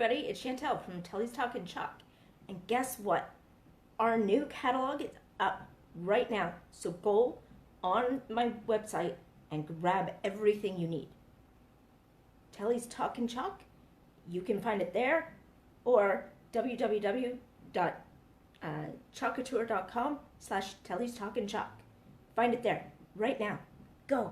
everybody. It's Chantel from Telly's Talkin' Chalk. And guess what? Our new catalog is up right now. So go on my website and grab everything you need. Telly's Talkin' Chalk, you can find it there, or www.chalkatour.com/Telly's Talkin' Chalk. Find it there right now. Go.